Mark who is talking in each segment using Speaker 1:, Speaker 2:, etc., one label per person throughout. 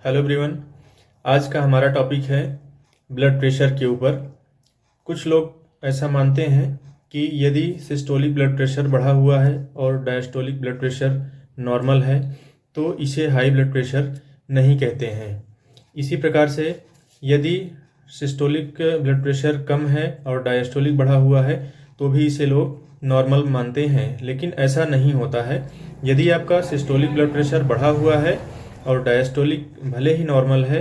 Speaker 1: Hello everyone. आज का हमारा टॉपिक है ब्लड प्रेशर के ऊपर। कुछ लोग ऐसा मानते हैं कि यदि सिस्टोलिक ब्लड प्रेशर बढ़ा हुआ है और डायस्टोलिक ब्लड प्रेशर नॉर्मल है तो इसे हाई ब्लड प्रेशर नहीं कहते हैं। इसी प्रकार से यदि सिस्टोलिक ब्लड प्रेशर कम है और डायस्टोलिक बढ़ा हुआ है तो भी इसे लोग नॉर्मल मानते हैं, लेकिन ऐसा नहीं होता है। यदि आपका सिस्टोलिक ब्लड प्रेशर बढ़ा हुआ है और डायस्टोलिक भले ही नॉर्मल है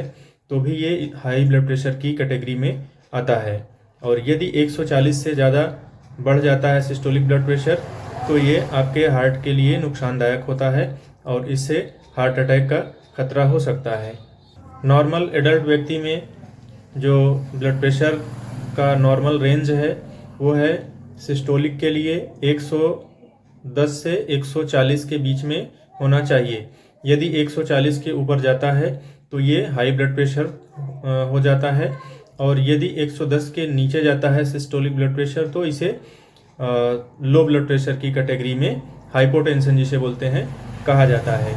Speaker 1: तो भी ये हाई ब्लड प्रेशर की कैटेगरी में आता है। और यदि 140 से ज़्यादा बढ़ जाता है सिस्टोलिक ब्लड प्रेशर तो ये आपके हार्ट के लिए नुकसानदायक होता है और इससे हार्ट अटैक का खतरा हो सकता है। नॉर्मल एडल्ट व्यक्ति में जो ब्लड प्रेशर का नॉर्मल रेंज है वो है सिस्टोलिक के लिए 110 से 140 के बीच में होना चाहिए। यदि 140 के ऊपर जाता है तो ये हाई ब्लड प्रेशर हो जाता है, और यदि 110 के नीचे जाता है सिस्टोलिक ब्लड प्रेशर तो इसे लो ब्लड प्रेशर की कैटेगरी में, हाइपोटेंशन जिसे बोलते हैं, कहा जाता है।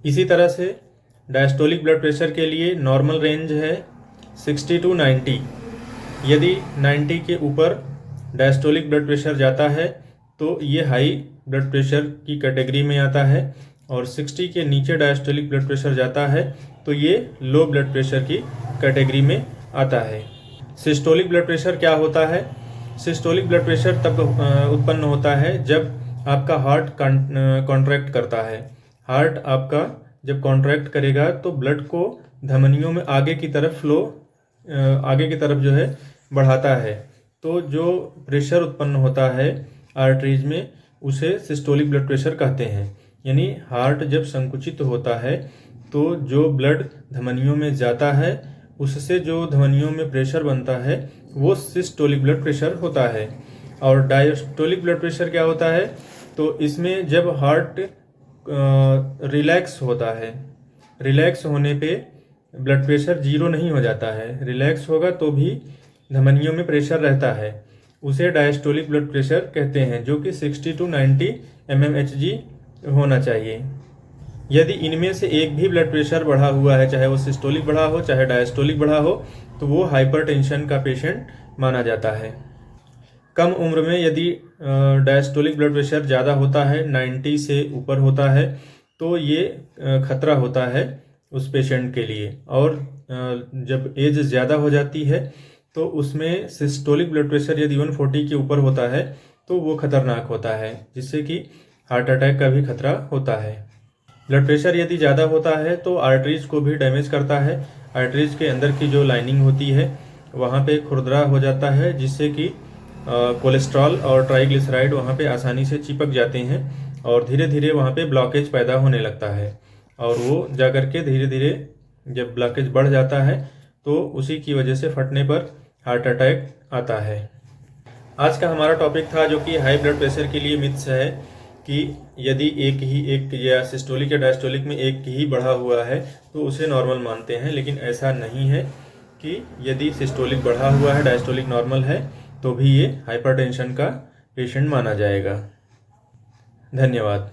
Speaker 1: इसी तरह से डायस्टोलिक ब्लड प्रेशर के लिए नॉर्मल रेंज है 60 टू 90। यदि 90 के ऊपर डायस्टोलिक ब्लड प्रेशर जाता है तो ये हाई ब्लड प्रेशर की कैटेगरी में आता है, और 60 के नीचे डायस्टोलिक ब्लड प्रेशर जाता है तो ये लो ब्लड प्रेशर की कैटेगरी में आता है। सिस्टोलिक ब्लड प्रेशर क्या होता है? सिस्टोलिक ब्लड प्रेशर तब उत्पन्न होता है जब आपका हार्ट कॉन्ट्रैक्ट करता है। हार्ट आपका जब कॉन्ट्रैक्ट करेगा तो ब्लड को धमनियों में आगे की तरफ जो है बढ़ाता है, तो जो प्रेशर उत्पन्न होता है आर्टरीज में उसे सिस्टोलिक ब्लड प्रेशर कहते हैं। यानी हार्ट जब संकुचित होता है तो जो ब्लड धमनियों में जाता है उससे जो धमनियों में प्रेशर बनता है वो सिस्टोलिक ब्लड प्रेशर होता है। और डायस्टोलिक ब्लड प्रेशर क्या होता है? तो इसमें जब हार्ट रिलैक्स होता है, रिलैक्स होने पे ब्लड प्रेशर जीरो नहीं हो जाता है, रिलैक्स होगा तो भी धमनियों में प्रेशर रहता है, उसे डायस्टोलिक ब्लड प्रेशर कहते हैं, जो कि 60 टू 90 mmHg होना चाहिए। यदि इनमें से एक भी ब्लड प्रेशर बढ़ा हुआ है, चाहे वो सिस्टोलिक बढ़ा हो चाहे डायस्टोलिक बढ़ा हो, तो वो हाइपरटेंशन का पेशेंट माना जाता है। कम उम्र में यदि डायस्टोलिक ब्लड प्रेशर ज़्यादा होता है, 90 से ऊपर होता है, तो ये खतरा होता है उस पेशेंट के लिए। और जब एज ज़्यादा हो जाती है तो उसमें सिस्टोलिक ब्लड प्रेशर यदि 140 के ऊपर होता है तो वो खतरनाक होता है, जिससे कि हार्ट अटैक का भी खतरा होता है। ब्लड प्रेशर यदि ज़्यादा होता है तो आर्टरीज को भी डैमेज करता है। आर्टरीज के अंदर की जो लाइनिंग होती है वहाँ पे खुरदरा हो जाता है, जिससे कि कोलेस्ट्रॉल और ट्राइग्लिसराइड वहाँ पे आसानी से चिपक जाते हैं और धीरे धीरे वहाँ पे ब्लॉकेज पैदा होने लगता है, और वो जाकर के धीरे धीरे जब ब्लॉकेज बढ़ जाता है तो उसी की वजह से फटने पर हार्ट अटैक आता है। आज का हमारा टॉपिक था जो कि हाई ब्लड प्रेशर के लिए मिथ्स है कि यदि एक या सिस्टोलिक या डायस्टोलिक में एक ही बढ़ा हुआ है तो उसे नॉर्मल मानते हैं, लेकिन ऐसा नहीं है कि यदि सिस्टोलिक बढ़ा हुआ है डायस्टोलिक नॉर्मल है तो भी ये हाइपरटेंशन का पेशेंट माना जाएगा। धन्यवाद।